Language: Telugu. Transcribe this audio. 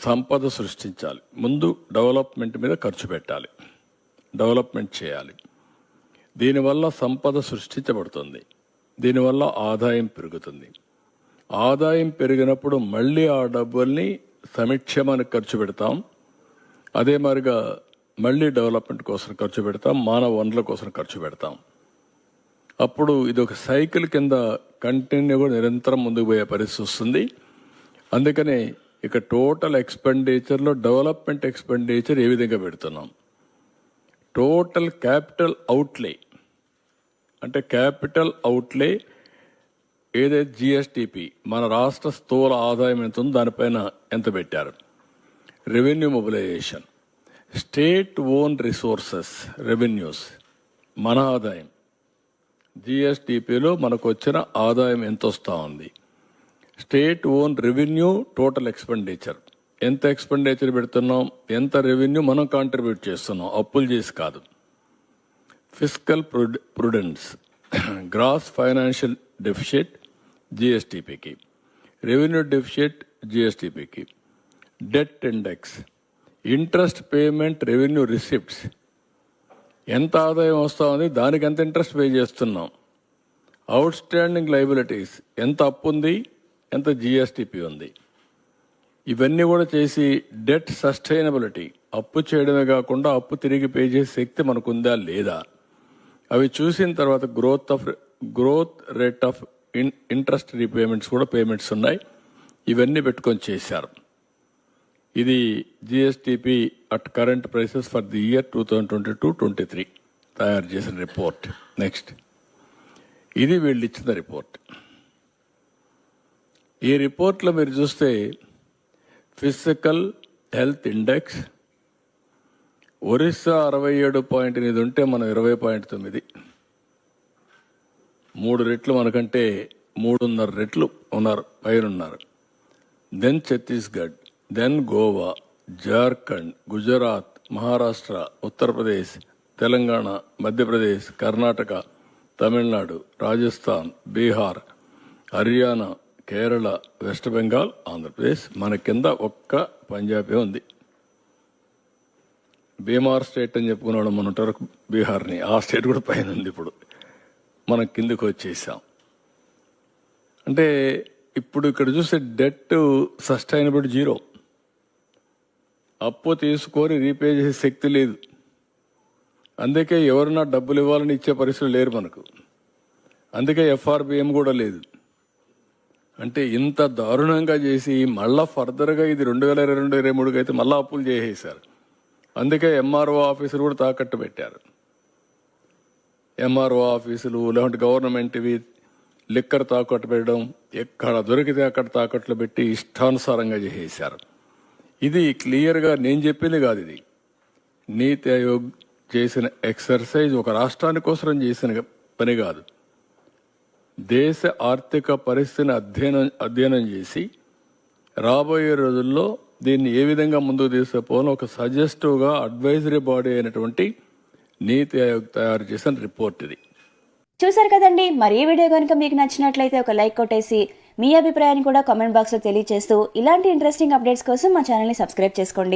సంపద సృష్టించాలి. ముందు డెవలప్మెంట్ మీద ఖర్చు పెట్టాలి, డెవలప్మెంట్ చేయాలి. దీనివల్ల సంపద సృష్టించబడుతుంది, దీనివల్ల ఆదాయం పెరుగుతుంది. ఆదాయం పెరిగినప్పుడు మళ్ళీ ఆ డబ్బుల్ని సంక్షేమానికి ఖర్చు పెడతాం, అదే మాదిరిగా మళ్ళీ డెవలప్మెంట్ కోసం ఖర్చు పెడతాం, మానవ వనరుల కోసం ఖర్చు పెడతాం. అప్పుడు ఇది ఒక సైకిల్ కింద కంటిన్యూగా నిరంతరం ముందుకు పోయే పరిస్థితి వస్తుంది. అందుకనే ఇక టోటల్ ఎక్స్పెండిచర్లో డెవలప్మెంట్ ఎక్స్పెండిచర్ ఏ విధంగా పెడుతున్నాం, టోటల్ క్యాపిటల్ అవుట్లే అంటే క్యాపిటల్ అవుట్లే ఏదైతే జిఎస్టిపి మన రాష్ట్ర స్థూల ఆదాయం ఎంత ఉందో దానిపైన ఎంత పెట్టారు, revenue mobilisation, state own resources revenues, మన ఆదాయం జిఎస్టిపిలో మనకు వచ్చిన ఆదాయం ఎంత వస్తూ ఉంది, state own revenue total expenditure ఎంత ఎక్స్పెండిచర్ పెడుతున్నాం, ఎంత రెవెన్యూ మనం కాంట్రిబ్యూట్ చేస్తున్నాం, అప్పులు చేసి కాదు. Fiscal prudence, gross financial deficit జిఎస్టిపికి, రెవెన్యూ డెఫిసిట్ జిఎస్టిపికి, debt index, interest payment revenue receipts, ఎంత ఆదాయం వస్తూ ఉంది దానికి ఎంత ఇంట్రెస్ట్ పే చేస్తున్నాం, అవుట్ స్టాండింగ్ లైబిలిటీస్ ఎంత అప్పు ఉంది, ఎంత జిఎస్టిపి ఉంది. ఇవన్నీ కూడా చేసి డెట్ సస్టైనబిలిటీ, అప్పు చేయడమే కాకుండా అప్పు తిరిగి పే చేసే శక్తి మనకుందా లేదా, అవి చూసిన తర్వాత growth rate of interest repayments కూడా పేమెంట్స్ ఉన్నాయి. ఇవన్నీ పెట్టుకొని చేశారు. ఇది GSTP at current prices for the year 2022-23 తయారు చేసిన రిపోర్ట్. నెక్స్ట్, ఇది వీళ్ళు ఇచ్చిన రిపోర్ట్. ఈ రిపోర్ట్లో మీరు చూస్తే ఫిజికల్ హెల్త్ ఇండెక్స్ ఒరిస్సా 67.8 ఉంటే మనం 20.9, 3 రెట్లు మనకంటే 3.5 రెట్లు ఉన్నారు, పైన ఉన్నారు. Then Chhattisgarh, then Goa, Jharkhand, Gujarat, Maharashtra, Uttar Pradesh, Telangana, Madhya Pradesh, Karnataka, Tamil Nadu, Rajasthan, Bihar, Haryana, Kerala, West Bengal, Andhra Pradesh. మన కింద ఒక్క పంజాబే ఉంది. బీమార్ స్టేట్ అని చెప్పుకున్నాడు మన వరకు బీహార్ని, ఆ స్టేట్ కూడా పైన ఉంది. ఇప్పుడు మనం కిందకు వచ్చేసాం. అంటే ఇప్పుడు ఇక్కడ చూస్తే డెట్ సస్టైనబుల్ 0, అప్పు తీసుకొని రీపే చేసే శక్తి లేదు. అందుకే ఎవరన్నా డబ్బులు ఇవ్వాలని ఇచ్చే పరిస్థితులు లేరు మనకు. అందుకే ఎఫ్ఆర్బిఎం కూడా లేదు. అంటే ఇంత దారుణంగా చేసి మళ్ళా ఫర్దర్గా ఇది 2022-23 అయితే మళ్ళీ అప్పులు చేసేసారు. అందుకే ఎంఆర్ఓ ఆఫీసులు కూడా తాకట్టు పెట్టారు. ఎంఆర్ఓ ఆఫీసులు లేదంటే గవర్నమెంట్ ఇవి లిక్కర్ తాకట్టు పెట్టడం, ఎక్కడ దొరికితే అక్కడ తాకట్లు పెట్టి ఇష్టానుసారంగా చేసేసారు. ఇది క్లియర్గా నేను చెప్పింది కాదు, ఇది నీతి ఆయోగ్ చేసిన ఎక్సర్సైజ్, ఒక రాష్ట్రాని కోసం చేసిన పని కాదు. దేశ ఆర్థిక పరిస్థితిని అధ్యయనం చేసి రాబోయే రోజుల్లో దీన్ని ఏ విధంగా ముందుకు తీసుకుపోవాలో ఒక సజెస్టివ్గా అడ్వైజరీ బాడీ అయినటువంటి నీతి ఆయోగ్ తయారు చేసిన రిపోర్ట్ ఇది. చూసారు కదండి. మరి ఈ వీడియో కనుక మీకు నచ్చినట్లయితే ఒక లైక్ కొట్టేసి మీ అభిప్రాయాన్ని కూడా కామెంట్ బాక్స్లో తెలియజేస్తూ ఇలాంటి ఇంట్రెస్టింగ్ అప్డేట్స్ కోసం మా ఛానల్ని సబ్స్క్రైబ్ చేసుకోండి.